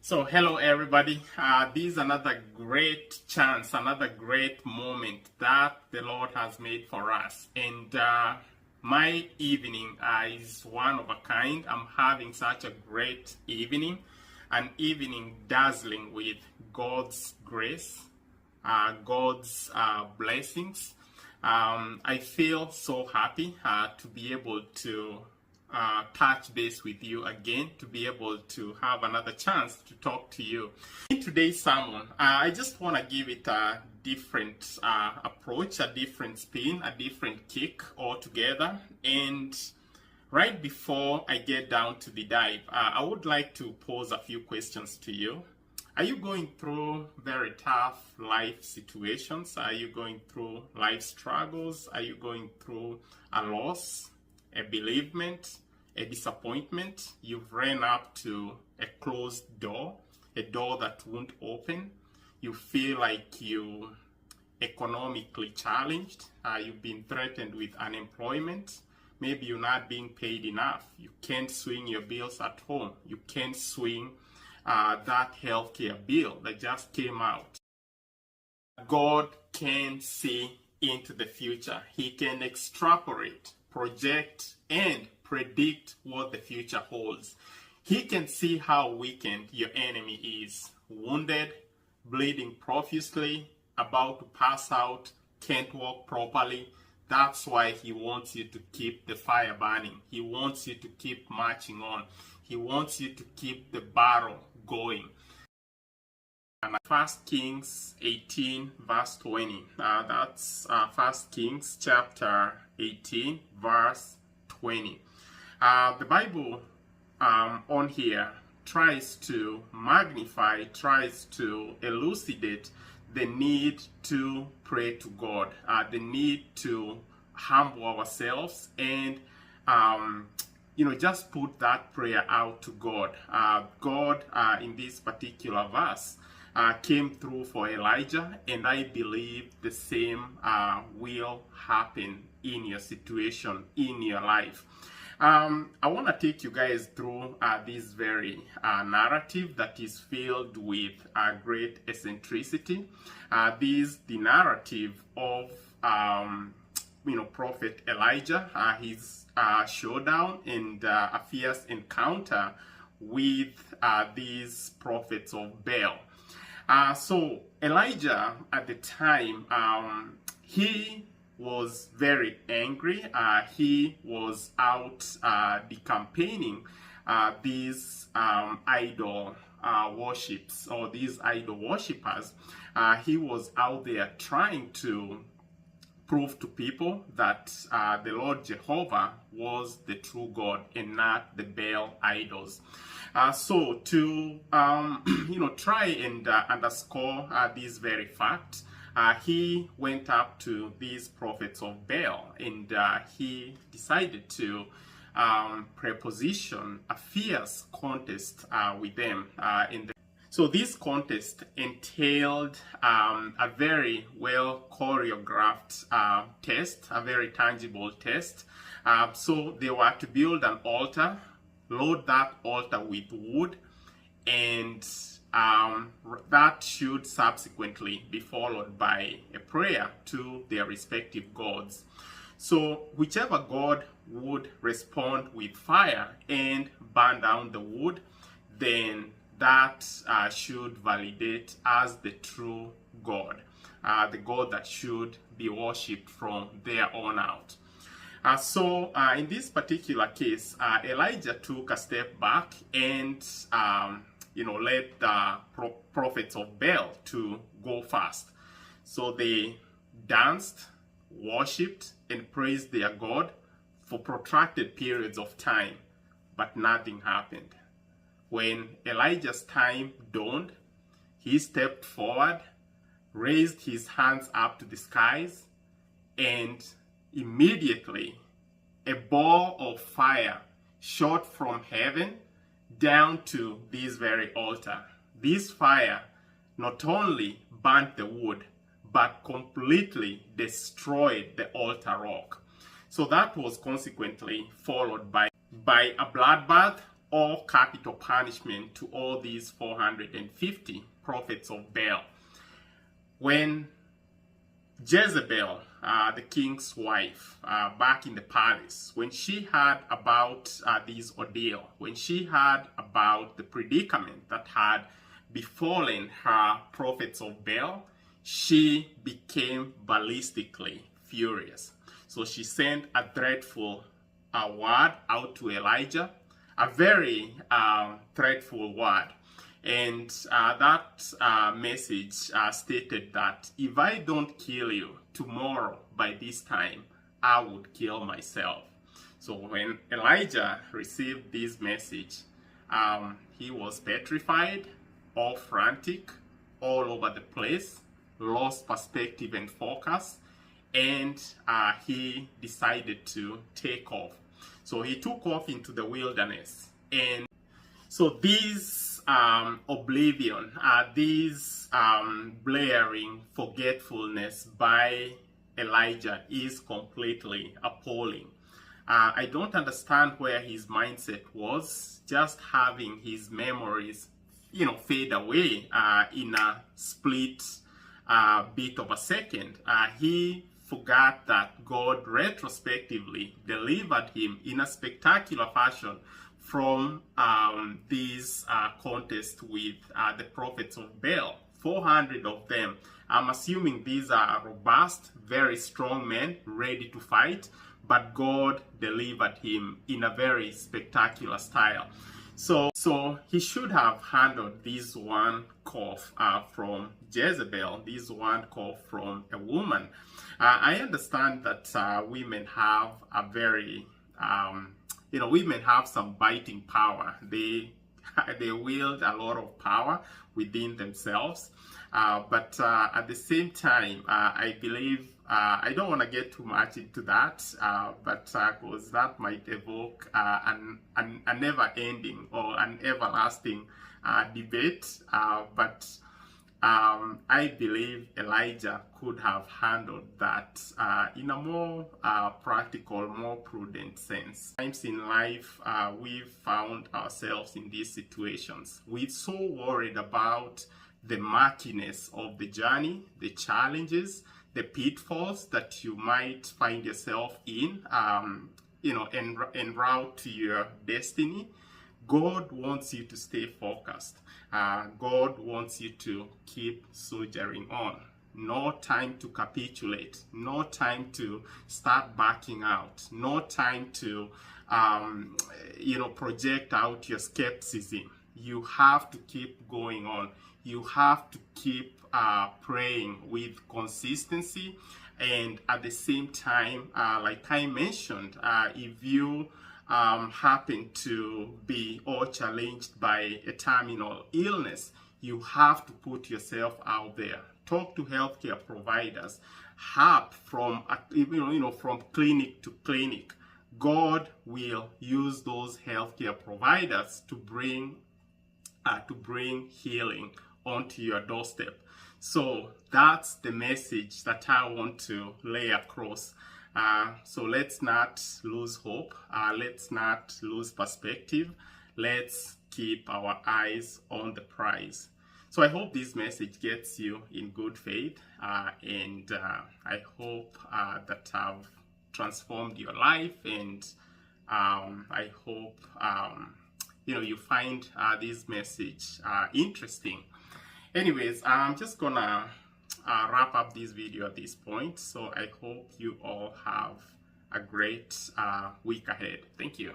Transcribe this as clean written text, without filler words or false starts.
So, hello everybody. This is another great chance, another great moment that the Lord has made for us. And my evening is one of a kind. I'm having such a great evening, an evening dazzling with God's grace, God's blessings. I feel so happy to be able to touch base with you again, to be able to have another chance to talk to you. In today's sermon, I just want to give it a different approach, a different spin, a different kick altogether. And right before I get down to the dive, I would like to pose a few questions to you. Are you going through very tough life situations? Are you going through life struggles? Are you going through a loss, a bereavement, a disappointment? You've ran up to a closed door, a door that won't open. You feel like you economically challenged. You've been threatened with unemployment. Maybe you're not being paid enough. You can't swing your bills at home. You can't swing that healthcare bill that just came out. God can see into the future. He can extrapolate, project, and predict what the future holds. He can see how weakened your enemy is, wounded, bleeding profusely, about to pass out, can't walk properly. That's why he wants you to keep the fire burning. He wants you to keep marching on. He wants you to keep the battle going. 1 Kings 18 verse 20. That's 1 Kings chapter 18 verse 20. The Bible on here tries to magnify, tries to elucidate the need to pray to God, the need to humble ourselves and just put that prayer out to God. God, in this particular verse, came through for Elijah, and I believe the same will happen in your situation, in your life. I want to take you guys through this very narrative that is filled with great eccentricity. This is the narrative of Prophet Elijah, his showdown and a fierce encounter with these prophets of Baal. So Elijah at the time, he was very angry. He was out decampaigning these idol worships, or these idol worshippers. He was out there trying to prove to people that the Lord Jehovah was the true God and not the Baal idols. So to try and underscore this very fact, he went up to these prophets of Baal and he decided to preposition a fierce contest with them So this contest entailed a very well choreographed test, a very tangible test. So they were to build an altar, load that altar with wood, and that should subsequently be followed by a prayer to their respective gods. So whichever god would respond with fire and burn down the wood, then that should validate as the true God, the God that should be worshipped from there on out. So in this particular case, Elijah took a step back and led the prophets of Baal to go first. So they danced, worshipped, and praised their God for protracted periods of time, but nothing happened. When Elijah's time dawned, he stepped forward, raised his hands up to the skies, and immediately a ball of fire shot from heaven down to this very altar. This fire not only burnt the wood, but completely destroyed the altar rock. So that was consequently followed by a bloodbath, all capital punishment to all these 450 prophets of Baal. When Jezebel, the king's wife, back in the palace, when she heard about this ordeal, when she heard about the predicament that had befallen her prophets of Baal, she became ballistically furious. So she sent a dreadful word out to Elijah, a very dreadful word. And that message stated that if I don't kill you tomorrow by this time, I would kill myself. So when Elijah received this message, he was petrified, all frantic, all over the place, lost perspective and focus, and he decided to take off. So he took off into the wilderness. And so these oblivion, this blaring forgetfulness by Elijah is completely appalling. I don't understand where his mindset was, just having his memories, fade away in a split bit of a second. He forgot that God retrospectively delivered him in a spectacular fashion from this contest with the prophets of Baal, 400 of them. I'm assuming these are robust, very strong men, ready to fight, but God delivered him in a very spectacular style. So he should have handled this one cough from Jezebel, this one cough from a woman. I understand that women have a very women have some biting power. They wield a lot of power within themselves. But at the same time, I believe, I don't want to get too much into that, but because that might evoke a never-ending or an everlasting debate. But I believe Elijah could have handled that in a more practical, more prudent sense. Times in life, we've found ourselves in these situations. We're so worried about the murkiness of the journey, the challenges, the pitfalls that you might find yourself in, en route to your destiny. God wants you to stay focused. God wants you to keep soldiering on. No time to capitulate. No time to start backing out. No time to, project out your skepticism. You have to keep going on. You have to keep praying with consistency. And at the same time, like I mentioned, if you happen to be or challenged by a terminal illness, you have to put yourself out there. Talk to healthcare providers. Hop from from clinic to clinic. God will use those healthcare providers to bring healing onto your doorstep. So that's the message that I want to lay across. So let's not lose hope. Let's not lose perspective. Let's keep our eyes on the prize. So I hope this message gets you in good faith, and I hope that I've transformed your life, and I hope you find this message interesting. Anyways, I'm just gonna wrap up this video at this point. So I hope you all have a great week ahead. Thank you.